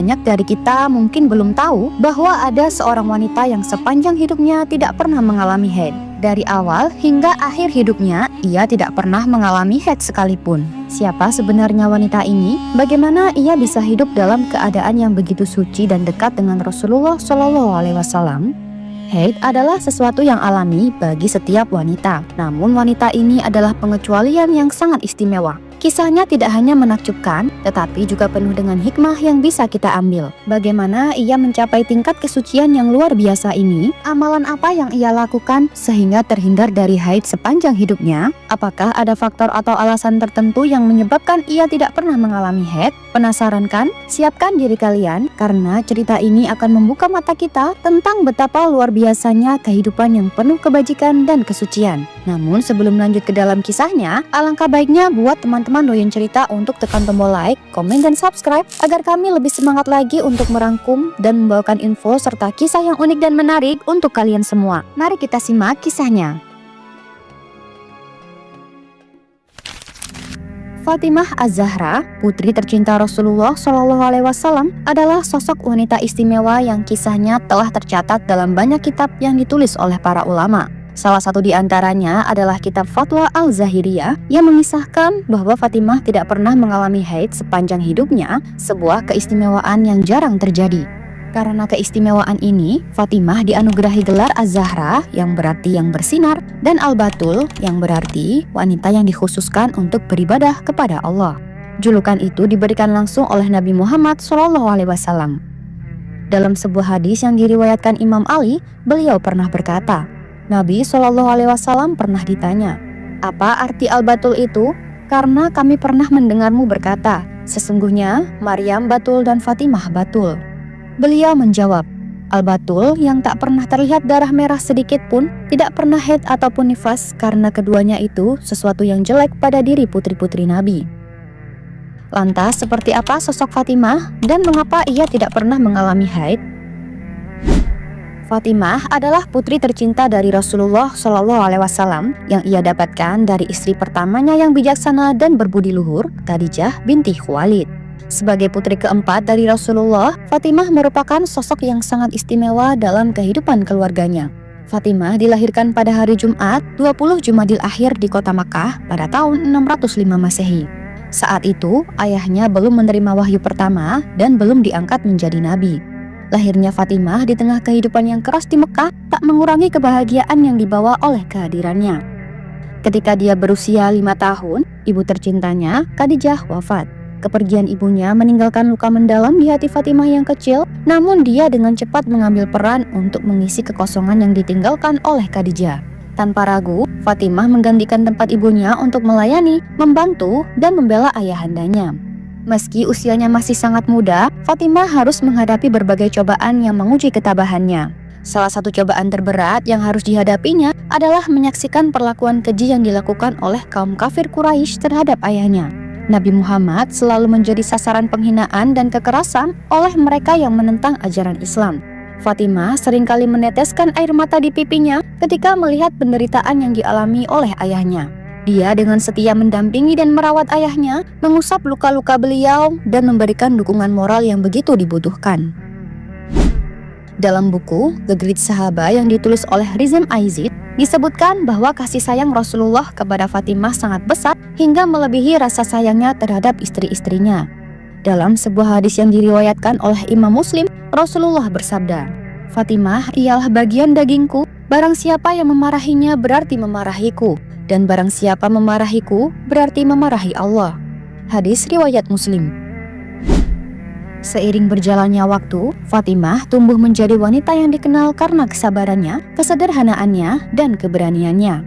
Banyak dari kita mungkin belum tahu bahwa ada seorang wanita yang sepanjang hidupnya tidak pernah mengalami haid. Dari awal hingga akhir hidupnya, ia tidak pernah mengalami haid sekalipun. Siapa sebenarnya wanita ini? Bagaimana ia bisa hidup dalam keadaan yang begitu suci dan dekat dengan Rasulullah SAW? Haid adalah sesuatu yang alami bagi setiap wanita. Namun wanita ini adalah pengecualian yang sangat istimewa. Kisahnya tidak hanya menakjubkan, tetapi juga penuh dengan hikmah yang bisa kita ambil. Bagaimana ia mencapai tingkat kesucian yang luar biasa ini? Amalan apa yang ia lakukan sehingga terhindar dari haid sepanjang hidupnya? Apakah ada faktor atau alasan tertentu yang menyebabkan ia tidak pernah mengalami haid? Penasaran kan? Siapkan diri kalian, karena cerita ini akan membuka mata kita tentang betapa luar biasanya kehidupan yang penuh kebajikan dan kesucian. Namun sebelum lanjut ke dalam kisahnya, alangkah baiknya buat teman-teman doyan cerita untuk tekan tombol like, komen, dan subscribe agar kami lebih semangat lagi untuk merangkum dan membawakan info serta kisah yang unik dan menarik untuk kalian semua. Mari kita simak kisahnya. Fatimah Az-Zahra, putri tercinta Rasulullah SAW, adalah sosok wanita istimewa yang kisahnya telah tercatat dalam banyak kitab yang ditulis oleh para ulama. Salah satu di antaranya adalah kitab Fatwa Al-Zahiriyah yang mengisahkan bahwa Fatimah tidak pernah mengalami haid sepanjang hidupnya, sebuah keistimewaan yang jarang terjadi. Karena keistimewaan ini, Fatimah dianugerahi gelar Az-Zahra yang berarti yang bersinar, dan Al-Batul yang berarti wanita yang dikhususkan untuk beribadah kepada Allah. Julukan itu diberikan langsung oleh Nabi Muhammad SAW. Dalam sebuah hadis yang diriwayatkan Imam Ali, beliau pernah berkata, Nabi SAW pernah ditanya, "Apa arti Al-Batul itu?" Karena kami pernah mendengarmu berkata, "Sesungguhnya Maryam Batul dan Fatimah Batul." Beliau menjawab, Al-Batul yang tak pernah terlihat darah merah sedikit pun, tidak pernah haid ataupun nifas, karena keduanya itu sesuatu yang jelek pada diri putri-putri Nabi. Lantas seperti apa sosok Fatimah dan mengapa ia tidak pernah mengalami haid? Fatimah adalah putri tercinta dari Rasulullah SAW yang ia dapatkan dari istri pertamanya yang bijaksana dan berbudi luhur, Khadijah binti Khuwailid. Sebagai putri keempat dari Rasulullah, Fatimah merupakan sosok yang sangat istimewa dalam kehidupan keluarganya. Fatimah dilahirkan pada hari Jumat 20 Jumadil Akhir di kota Makkah pada tahun 605 Masehi. Saat itu, ayahnya belum menerima wahyu pertama dan belum diangkat menjadi nabi. Lahirnya Fatimah di tengah kehidupan yang keras di Mekah tak mengurangi kebahagiaan yang dibawa oleh kehadirannya. Ketika dia berusia 5 tahun, ibu tercintanya, Khadijah, wafat. Kepergian ibunya meninggalkan luka mendalam di hati Fatimah yang kecil, namun dia dengan cepat mengambil peran untuk mengisi kekosongan yang ditinggalkan oleh Khadijah. Tanpa ragu, Fatimah menggantikan tempat ibunya untuk melayani, membantu, dan membela ayahandanya. Meski usianya masih sangat muda, Fatimah harus menghadapi berbagai cobaan yang menguji ketabahannya. Salah satu cobaan terberat yang harus dihadapinya adalah menyaksikan perlakuan keji yang dilakukan oleh kaum kafir Quraisy terhadap ayahnya. Nabi Muhammad selalu menjadi sasaran penghinaan dan kekerasan oleh mereka yang menentang ajaran Islam. Fatimah seringkali meneteskan air mata di pipinya ketika melihat penderitaan yang dialami oleh ayahnya. Dia dengan setia mendampingi dan merawat ayahnya, mengusap luka-luka beliau, dan memberikan dukungan moral yang begitu dibutuhkan. Dalam buku The Great Sahaba yang ditulis oleh Rizm Aizid, disebutkan bahwa kasih sayang Rasulullah kepada Fatimah sangat besar hingga melebihi rasa sayangnya terhadap istri-istrinya. Dalam sebuah hadis yang diriwayatkan oleh Imam Muslim, Rasulullah bersabda, "Fatimah ialah bagian dagingku, barang siapa yang memarahinya berarti memarahiku, dan barang siapa memarahiku berarti memarahi Allah." Hadis riwayat Muslim. Seiring berjalannya waktu, Fatimah tumbuh menjadi wanita yang dikenal karena kesabarannya, kesederhanaannya, dan keberaniannya.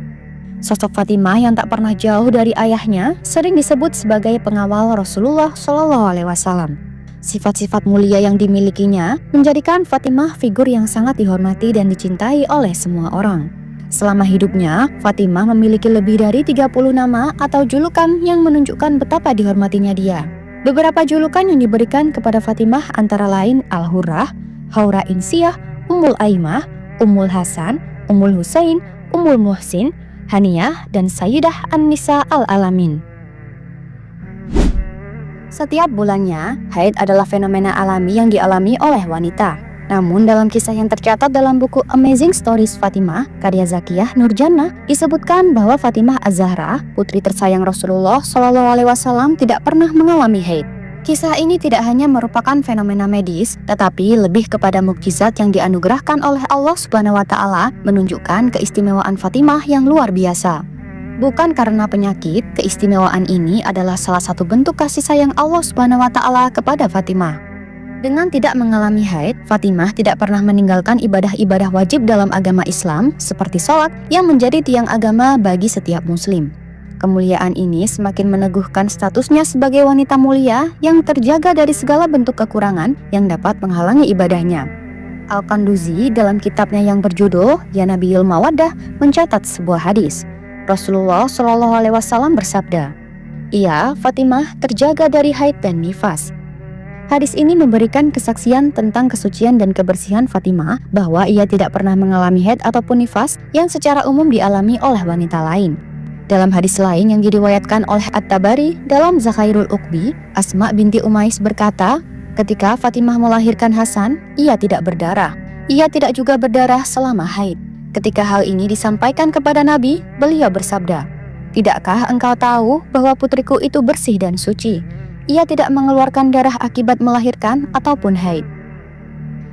Sosok Fatimah yang tak pernah jauh dari ayahnya sering disebut sebagai pengawal Rasulullah SAW. Sifat-sifat mulia yang dimilikinya menjadikan Fatimah figur yang sangat dihormati dan dicintai oleh semua orang. Selama hidupnya, Fatimah memiliki lebih dari 30 nama atau julukan yang menunjukkan betapa dihormatinya dia. Beberapa julukan yang diberikan kepada Fatimah antara lain Al-Hurrah, Haura Insiyah, Ummul Aimah, Ummul Hasan, Ummul Husain, Ummul Muhsin, Haniyah, dan Sayyidah An-Nisa Al-Alamin. Setiap bulannya, haid adalah fenomena alami yang dialami oleh wanita. Namun dalam kisah yang tercatat dalam buku Amazing Stories Fatimah, karya Zakiyah Nurjannah, disebutkan bahwa Fatimah Az-Zahra, putri tersayang Rasulullah SAW, tidak pernah mengalami haid. Kisah ini tidak hanya merupakan fenomena medis, tetapi lebih kepada mukjizat yang dianugerahkan oleh Allah Subhanahu wa Ta'ala, menunjukkan keistimewaan Fatimah yang luar biasa. Bukan karena penyakit, keistimewaan ini adalah salah satu bentuk kasih sayang Allah Subhanahu wa Ta'ala kepada Fatimah. Dengan tidak mengalami haid, Fatimah tidak pernah meninggalkan ibadah-ibadah wajib dalam agama Islam seperti sholat yang menjadi tiang agama bagi setiap muslim. Kemuliaan ini semakin meneguhkan statusnya sebagai wanita mulia yang terjaga dari segala bentuk kekurangan yang dapat menghalangi ibadahnya. Al-Kanduzi dalam kitabnya yang berjudul Ya Nabiyul Mawaddah mencatat sebuah hadis. Rasulullah SAW bersabda, "Ia, Fatimah, terjaga dari haid dan nifas." Hadis ini memberikan kesaksian tentang kesucian dan kebersihan Fatimah bahwa ia tidak pernah mengalami haid ataupun nifas yang secara umum dialami oleh wanita lain. Dalam hadis lain yang diriwayatkan oleh At-Tabari dalam Zakhairul Uqbi, Asma binti Umais berkata, ketika Fatimah melahirkan Hasan, ia tidak berdarah. Ia tidak juga berdarah selama haid. Ketika hal ini disampaikan kepada Nabi, beliau bersabda, "Tidakkah engkau tahu bahwa putriku itu bersih dan suci? Ia tidak mengeluarkan darah akibat melahirkan ataupun haid."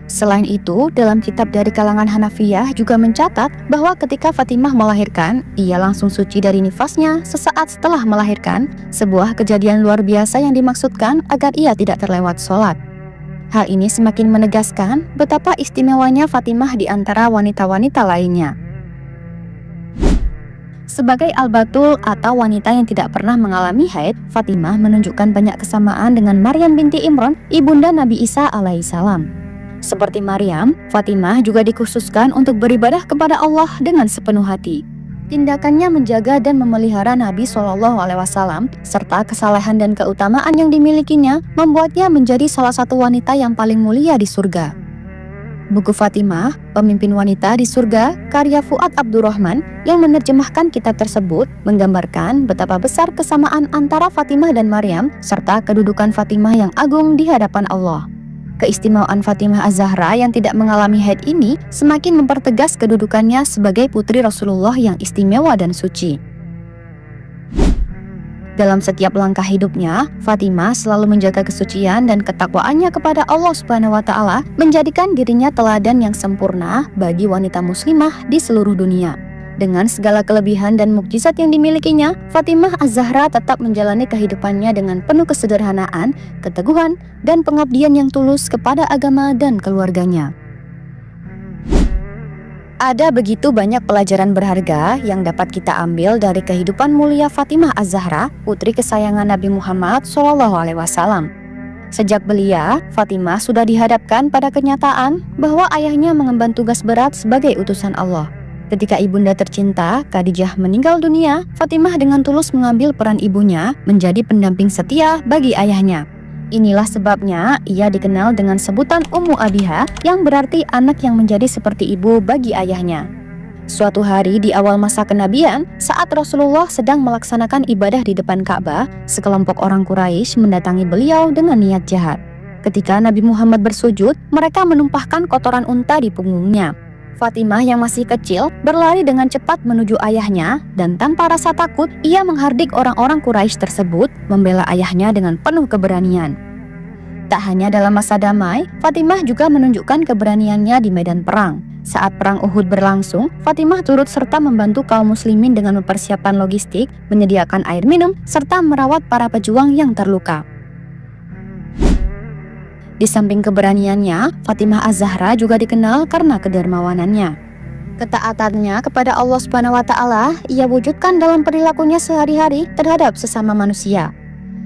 Selain itu, dalam kitab dari kalangan Hanafiyah juga mencatat bahwa ketika Fatimah melahirkan, ia langsung suci dari nifasnya sesaat setelah melahirkan, sebuah kejadian luar biasa yang dimaksudkan agar ia tidak terlewat sholat. Hal ini semakin menegaskan betapa istimewanya Fatimah di antara wanita-wanita lainnya. Sebagai al-batul atau wanita yang tidak pernah mengalami haid, Fatimah menunjukkan banyak kesamaan dengan Maryam binti Imran, ibunda Nabi Isa alaihissalam. Seperti Maryam, Fatimah juga dikhususkan untuk beribadah kepada Allah dengan sepenuh hati. Tindakannya menjaga dan memelihara Nabi SAW serta kesalehan dan keutamaan yang dimilikinya membuatnya menjadi salah satu wanita yang paling mulia di surga. Buku Fatimah, Pemimpin Wanita di Surga, karya Fuad Abdurrahman yang menerjemahkan kitab tersebut menggambarkan betapa besar kesamaan antara Fatimah dan Maryam serta kedudukan Fatimah yang agung di hadapan Allah. Keistimewaan Fatimah Az-Zahra yang tidak mengalami haid ini semakin mempertegas kedudukannya sebagai putri Rasulullah yang istimewa dan suci. Dalam setiap langkah hidupnya, Fatimah selalu menjaga kesucian dan ketakwaannya kepada Allah Subhanahu wa Ta'ala, menjadikan dirinya teladan yang sempurna bagi wanita muslimah di seluruh dunia. Dengan segala kelebihan dan mukjizat yang dimilikinya, Fatimah Az-Zahra tetap menjalani kehidupannya dengan penuh kesederhanaan, keteguhan, dan pengabdian yang tulus kepada agama dan keluarganya. Ada begitu banyak pelajaran berharga yang dapat kita ambil dari kehidupan mulia Fatimah Az-Zahra, putri kesayangan Nabi Muhammad SAW. Sejak belia, Fatimah sudah dihadapkan pada kenyataan bahwa ayahnya mengemban tugas berat sebagai utusan Allah. Ketika ibunda tercinta, Khadijah, meninggal dunia, Fatimah dengan tulus mengambil peran ibunya menjadi pendamping setia bagi ayahnya. Inilah sebabnya ia dikenal dengan sebutan Ummu Abiha, yang berarti anak yang menjadi seperti ibu bagi ayahnya. Suatu hari di awal masa kenabian, saat Rasulullah sedang melaksanakan ibadah di depan Ka'bah, sekelompok orang Quraisy mendatangi beliau dengan niat jahat. Ketika Nabi Muhammad bersujud, mereka menumpahkan kotoran unta di punggungnya. Fatimah yang masih kecil berlari dengan cepat menuju ayahnya dan tanpa rasa takut ia menghardik orang-orang Quraisy tersebut, membela ayahnya dengan penuh keberanian. Tak hanya dalam masa damai, Fatimah juga menunjukkan keberaniannya di medan perang. Saat perang Uhud berlangsung, Fatimah turut serta membantu kaum muslimin dengan mempersiapkan logistik, menyediakan air minum, serta merawat para pejuang yang terluka. Di samping keberaniannya, Fatimah Az-Zahra juga dikenal karena kedermawanannya. Ketaatannya kepada Allah Subhanahu wa Ta'ala ia wujudkan dalam perilakunya sehari-hari terhadap sesama manusia.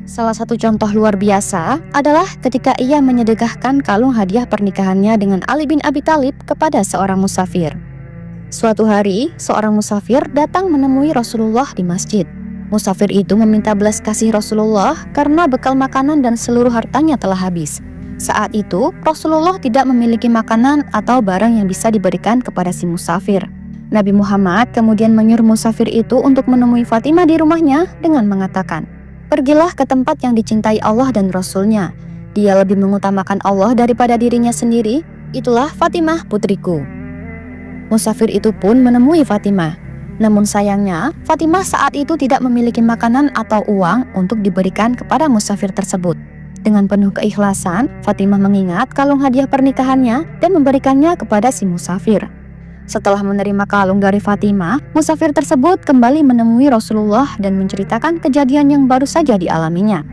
Salah satu contoh luar biasa adalah ketika ia menyedekahkan kalung hadiah pernikahannya dengan Ali bin Abi Thalib kepada seorang musafir. Suatu hari, seorang musafir datang menemui Rasulullah di masjid. Musafir itu meminta belas kasih Rasulullah karena bekal makanan dan seluruh hartanya telah habis. Saat itu, Rasulullah tidak memiliki makanan atau barang yang bisa diberikan kepada si musafir. Nabi Muhammad kemudian menyuruh musafir itu untuk menemui Fatimah di rumahnya dengan mengatakan, Pergilah ke tempat yang dicintai Allah dan Rasul-Nya. Dia lebih mengutamakan Allah daripada dirinya sendiri. Itulah Fatimah putriku." Musafir itu pun menemui Fatimah. Namun sayangnya, Fatimah saat itu tidak memiliki makanan atau uang untuk diberikan kepada musafir tersebut. Dengan penuh keikhlasan, Fatimah mengingat kalung hadiah pernikahannya dan memberikannya kepada si musafir. Setelah menerima kalung dari Fatimah, musafir tersebut kembali menemui Rasulullah dan menceritakan kejadian yang baru saja dialaminya.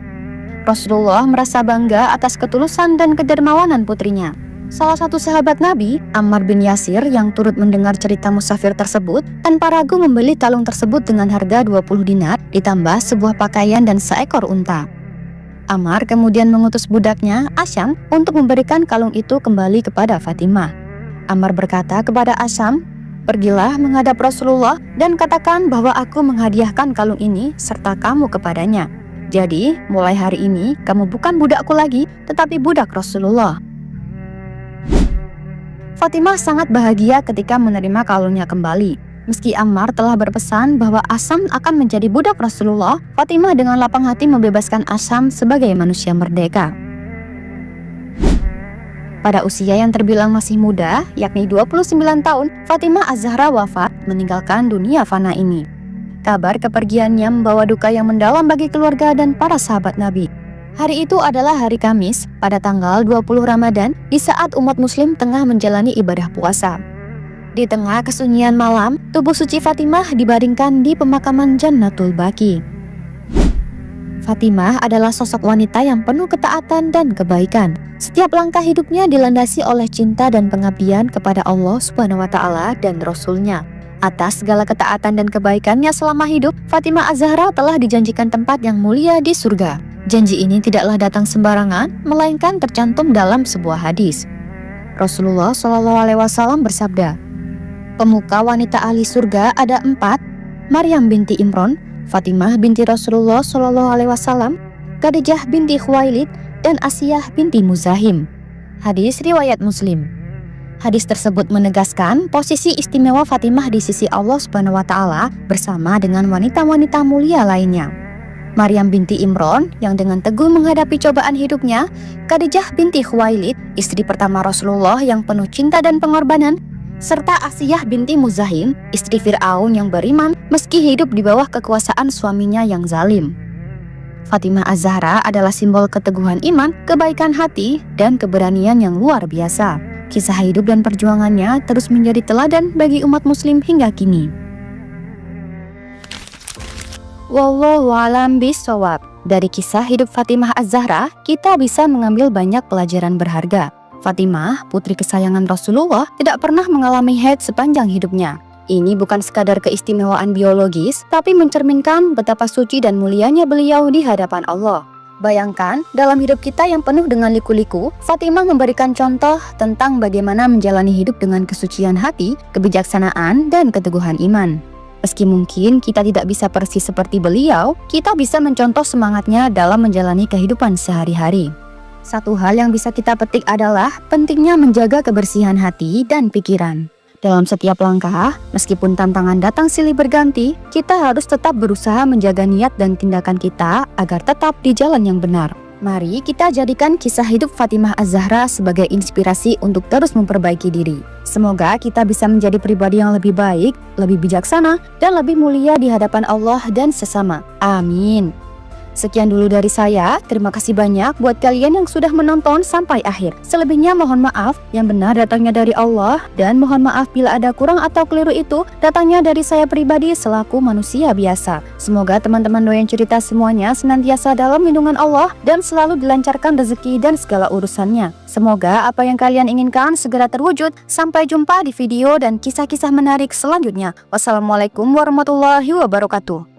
Rasulullah merasa bangga atas ketulusan dan kedermawanan putrinya. Salah satu sahabat Nabi, Ammar bin Yasir, yang turut mendengar cerita musafir tersebut, tanpa ragu membeli kalung tersebut dengan harga 20 dinar, ditambah sebuah pakaian dan seekor unta. Ammar kemudian mengutus budaknya, Asyam, untuk memberikan kalung itu kembali kepada Fatimah. Ammar berkata kepada Asyam, "Pergilah menghadap Rasulullah dan katakan bahwa aku menghadiahkan kalung ini serta kamu kepadanya. Jadi, mulai hari ini, kamu bukan budakku lagi, tetapi budak Rasulullah." Fatimah sangat bahagia ketika menerima kalungnya kembali. Meski Ammar telah berpesan bahwa Asyam akan menjadi budak Rasulullah, Fatimah dengan lapang hati membebaskan Asyam sebagai manusia merdeka. Pada usia yang terbilang masih muda, yakni 29 tahun, Fatimah Az-Zahra wafat meninggalkan dunia fana ini. Kabar kepergiannya membawa duka yang mendalam bagi keluarga dan para sahabat Nabi. Hari itu adalah hari Kamis, pada tanggal 20 Ramadan, di saat umat muslim tengah menjalani ibadah puasa. Di tengah kesunyian malam, tubuh suci Fatimah dibaringkan di pemakaman Jannatul Baqi. Fatimah adalah sosok wanita yang penuh ketaatan dan kebaikan. Setiap langkah hidupnya dilandasi oleh cinta dan pengabdian kepada Allah SWT dan Rasul-Nya. Atas segala ketaatan dan kebaikannya selama hidup, Fatimah Az-Zahra telah dijanjikan tempat yang mulia di surga. Janji ini tidaklah datang sembarangan, melainkan tercantum dalam sebuah hadis. Rasulullah SAW bersabda, "Pemuka wanita ahli surga ada 4, Maryam binti Imran, Fatimah binti Rasulullah SAW, Khadijah binti Khuwailid, dan Asiyah binti Muzahim." Hadis riwayat Muslim. Hadis tersebut menegaskan posisi istimewa Fatimah di sisi Allah SWT bersama dengan wanita-wanita mulia lainnya. Maryam binti Imran yang dengan teguh menghadapi cobaan hidupnya, Khadijah binti Khuwailid, istri pertama Rasulullah yang penuh cinta dan pengorbanan, serta Asiyah binti Muzahim, istri Fir'aun yang beriman meski hidup di bawah kekuasaan suaminya yang zalim. Fatimah Az-Zahra adalah simbol keteguhan iman, kebaikan hati, dan keberanian yang luar biasa. Kisah hidup dan perjuangannya terus menjadi teladan bagi umat muslim hingga kini. Wallahu a'lam bishawab. Dari kisah hidup Fatimah Az-Zahra, kita bisa mengambil banyak pelajaran berharga. Fatimah, putri kesayangan Rasulullah, tidak pernah mengalami haid sepanjang hidupnya. Ini bukan sekadar keistimewaan biologis, tapi mencerminkan betapa suci dan mulianya beliau di hadapan Allah. Bayangkan, dalam hidup kita yang penuh dengan liku-liku, Fatimah memberikan contoh tentang bagaimana menjalani hidup dengan kesucian hati, kebijaksanaan, dan keteguhan iman. Meski mungkin kita tidak bisa persis seperti beliau, kita bisa mencontoh semangatnya dalam menjalani kehidupan sehari-hari. Satu hal yang bisa kita petik adalah pentingnya menjaga kebersihan hati dan pikiran. Dalam setiap langkah, meskipun tantangan datang silih berganti, kita harus tetap berusaha menjaga niat dan tindakan kita agar tetap di jalan yang benar. Mari kita jadikan kisah hidup Fatimah Az-Zahra sebagai inspirasi untuk terus memperbaiki diri. Semoga kita bisa menjadi pribadi yang lebih baik, lebih bijaksana, dan lebih mulia di hadapan Allah dan sesama. Amin. Sekian dulu dari saya, terima kasih banyak buat kalian yang sudah menonton sampai akhir. Selebihnya mohon maaf, yang benar datangnya dari Allah, dan mohon maaf bila ada kurang atau keliru itu datangnya dari saya pribadi selaku manusia biasa. Semoga teman-teman doyan cerita semuanya senantiasa dalam lindungan Allah dan selalu dilancarkan rezeki dan segala urusannya. Semoga apa yang kalian inginkan segera terwujud. Sampai jumpa di video dan kisah-kisah menarik selanjutnya. Wassalamualaikum warahmatullahi wabarakatuh.